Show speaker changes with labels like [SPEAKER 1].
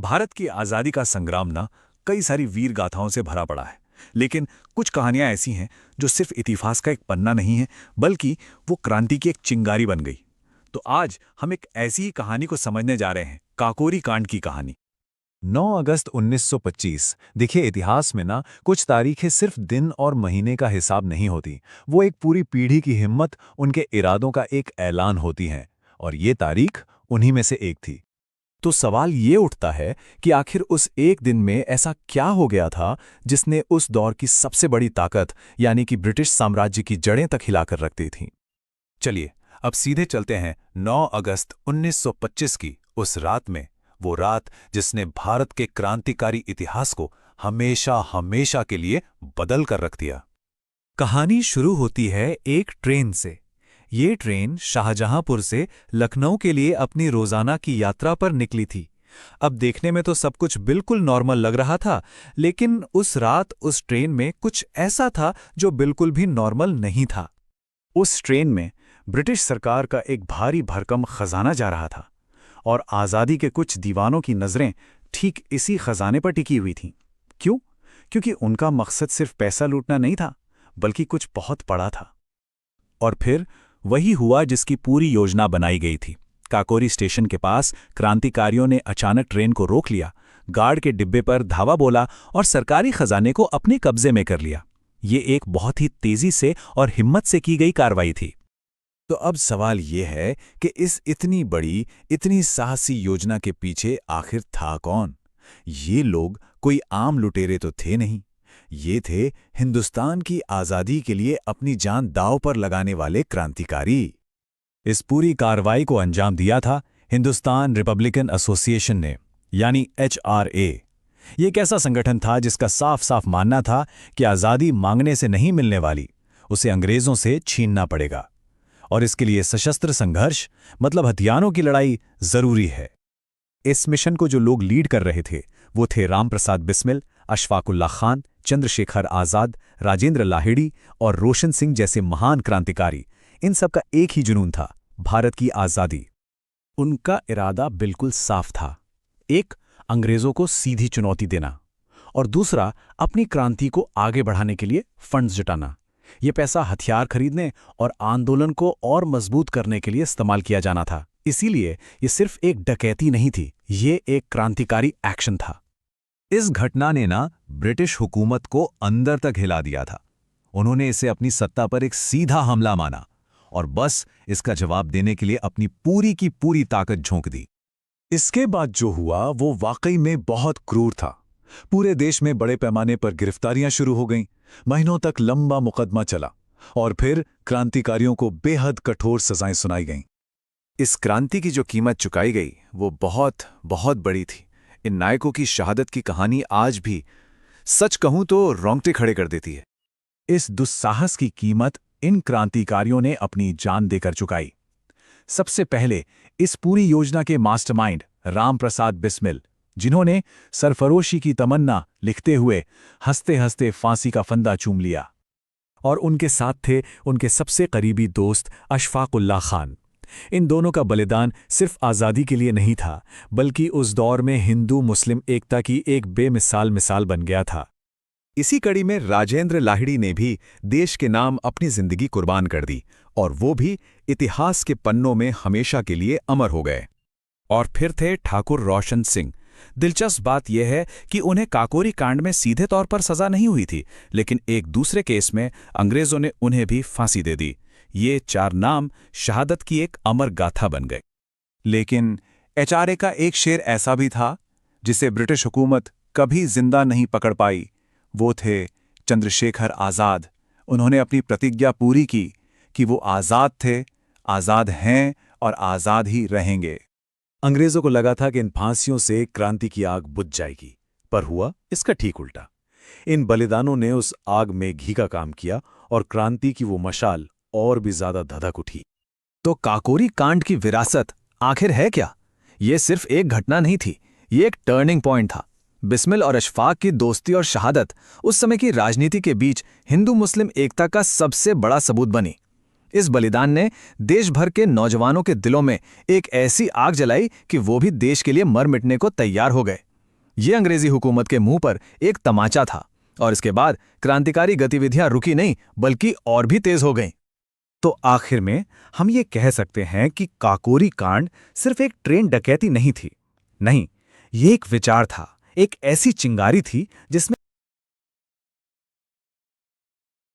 [SPEAKER 1] भारत की आज़ादी का संग्राम ना कई सारी वीर गाथाओं से भरा पड़ा है। लेकिन कुछ कहानियां ऐसी हैं जो सिर्फ इतिहास का एक पन्ना नहीं है, बल्कि वो क्रांति की एक चिंगारी बन गई। तो आज हम एक ऐसी ही कहानी को समझने जा रहे हैं, काकोरी कांड की कहानी।
[SPEAKER 2] 9 अगस्त 1925। देखिए, इतिहास में ना कुछ तारीखें सिर्फ दिन और महीने का हिसाब नहीं होती, वो एक पूरी पीढ़ी की हिम्मत, उनके इरादों का एक ऐलान होती हैं। और ये तारीख उन्हीं में से एक थी। तो सवाल ये उठता है कि आखिर उस एक दिन में ऐसा क्या हो गया था जिसने उस दौर की सबसे बड़ी ताकत यानी कि ब्रिटिश साम्राज्य की जड़ें तक हिलाकर रख दी थीं। चलिए अब सीधे चलते हैं 9 अगस्त 1925 की उस रात में, वो रात जिसने भारत के क्रांतिकारी इतिहास को हमेशा हमेशा के लिए बदल कर रख दिया। कहानी शुरू होती है एक ट्रेन से। ये ट्रेन शाहजहांपुर से लखनऊ के लिए अपनी रोजाना की यात्रा पर निकली थी। अब देखने में तो सब कुछ बिल्कुल नॉर्मल लग रहा था, लेकिन उस रात उस ट्रेन में कुछ ऐसा था जो बिल्कुल भी नॉर्मल नहीं था। उस ट्रेन में ब्रिटिश सरकार का एक भारी भरकम खजाना जा रहा था, और आज़ादी के कुछ दीवानों की नज़रें ठीक इसी खजाने पर टिकी हुई थीं। क्यों? क्योंकि उनका मकसद सिर्फ पैसा लूटना नहीं था, बल्कि कुछ बहुत बड़ा था। और फिर वही हुआ जिसकी पूरी योजना बनाई गई थी। काकोरी स्टेशन के पास क्रांतिकारियों ने अचानक ट्रेन को रोक लिया, गार्ड के डिब्बे पर धावा बोला और सरकारी खजाने को अपने कब्जे में कर लिया। ये एक बहुत ही तेजी से और हिम्मत से की गई कार्रवाई थी। तो अब सवाल ये है कि इस इतनी बड़ी, इतनी साहसी योजना के पीछे आखिर था कौन? ये लोग कोई आम लुटेरे तो थे नहीं। ये थे हिंदुस्तान की आज़ादी के लिए अपनी जान दांव पर लगाने वाले क्रांतिकारी। इस पूरी कार्रवाई को अंजाम दिया था हिंदुस्तान रिपब्लिकन एसोसिएशन ने, यानी HRA। ये एक ऐसा संगठन था जिसका साफ साफ मानना था कि आज़ादी मांगने से नहीं मिलने वाली, उसे अंग्रेज़ों से छीनना पड़ेगा। और इसके लिए सशस्त्र संघर्ष, मतलब हथियारों की लड़ाई, जरूरी है। इस मिशन को जो लोग लीड कर रहे थे वो थे राम प्रसाद बिस्मिल, अशफाक उल्लाह खान, चंद्रशेखर आज़ाद, राजेंद्र लाहिड़ी और रोशन सिंह जैसे महान क्रांतिकारी। इन सब का एक ही जुनून था, भारत की आज़ादी। उनका इरादा बिल्कुल साफ था। एक, अंग्रेज़ों को सीधी चुनौती देना, और दूसरा, अपनी क्रांति को आगे बढ़ाने के लिए फंड्स जुटाना। ये पैसा हथियार खरीदने और आंदोलन को और मजबूत करने के लिए इस्तेमाल किया जाना था। इसीलिए ये सिर्फ एक डकैती नहीं थी, ये एक क्रांतिकारी एक्शन था। इस घटना ने ना ब्रिटिश हुकूमत को अंदर तक हिला दिया था। उन्होंने इसे अपनी सत्ता पर एक सीधा हमला माना और बस इसका जवाब देने के लिए अपनी पूरी की पूरी ताकत झोंक दी। इसके बाद जो हुआ वो वाकई में बहुत क्रूर था। पूरे देश में बड़े पैमाने पर गिरफ्तारियां शुरू हो गईं, महीनों तक लंबा मुकदमा चला और फिर क्रांतिकारियों को बेहद कठोर सजाएं सुनाई गईं। इस क्रांति की जो कीमत चुकाई गई वो बहुत बहुत बड़ी थी। इन नायकों की शहादत की कहानी आज भी, सच कहूं तो, रोंगटे खड़े कर देती है। इस दुस्साहस की कीमत इन क्रांतिकारियों ने अपनी जान देकर चुकाई। सबसे पहले इस पूरी योजना के मास्टरमाइंड राम प्रसाद बिस्मिल, जिन्होंने सरफरोशी की तमन्ना लिखते हुए हंसते हंसते फांसी का फंदा चूम लिया। और उनके साथ थे उनके सबसे करीबी दोस्त अशफाक उल्लाह खान। इन दोनों का बलिदान सिर्फ आज़ादी के लिए नहीं था, बल्कि उस दौर में हिंदू मुस्लिम एकता की एक बेमिसाल मिसाल बन गया था। इसी कड़ी में राजेंद्र लाहिड़ी ने भी देश के नाम अपनी जिंदगी कुर्बान कर दी, और वो भी इतिहास के पन्नों में हमेशा के लिए अमर हो गए। और फिर थे ठाकुर रोशन सिंह। दिलचस्प बात यह है कि उन्हें काकोरी कांड में सीधे तौर पर सजा नहीं हुई थी, लेकिन एक दूसरे केस में अंग्रेजों ने उन्हें भी फांसी दे दी। ये 4 नाम शहादत की एक अमर गाथा बन गए। लेकिन HRA का एक शेर ऐसा भी था जिसे ब्रिटिश हुकूमत कभी जिंदा नहीं पकड़ पाई। वो थे चंद्रशेखर आज़ाद। उन्होंने अपनी प्रतिज्ञा पूरी की कि वो आज़ाद थे, आज़ाद हैं और आज़ाद ही रहेंगे। अंग्रेजों को लगा था कि इन फांसियों से क्रांति की आग बुझ जाएगी, पर हुआ इसका ठीक उल्टा। इन बलिदानों ने उस आग में घी का काम किया और क्रांति की वो मशाल और भी ज्यादा धधक उठी। तो काकोरी कांड की विरासत आखिर है क्या? ये सिर्फ एक घटना नहीं थी, ये एक टर्निंग पॉइंट था। बिस्मिल और अशफाक की दोस्ती और शहादत उस समय की राजनीति के बीच हिंदू मुस्लिम एकता का सबसे बड़ा सबूत बनी। इस बलिदान ने देश भर के नौजवानों के दिलों में एक ऐसी आग जलाई कि वो भी देश के लिए मर मिटने को तैयार हो गए।
[SPEAKER 3] ये अंग्रेजी हुकूमत के मुंह पर एक तमाचा था और इसके बाद क्रांतिकारी गतिविधियां रुकी नहीं बल्कि और भी तेज हो गईं।
[SPEAKER 1] तो आखिर में हम ये कह सकते हैं कि काकोरी कांड सिर्फ एक ट्रेन डकैती नहीं थी। नहीं, ये एक विचार था, एक ऐसी चिंगारी थी जिसमें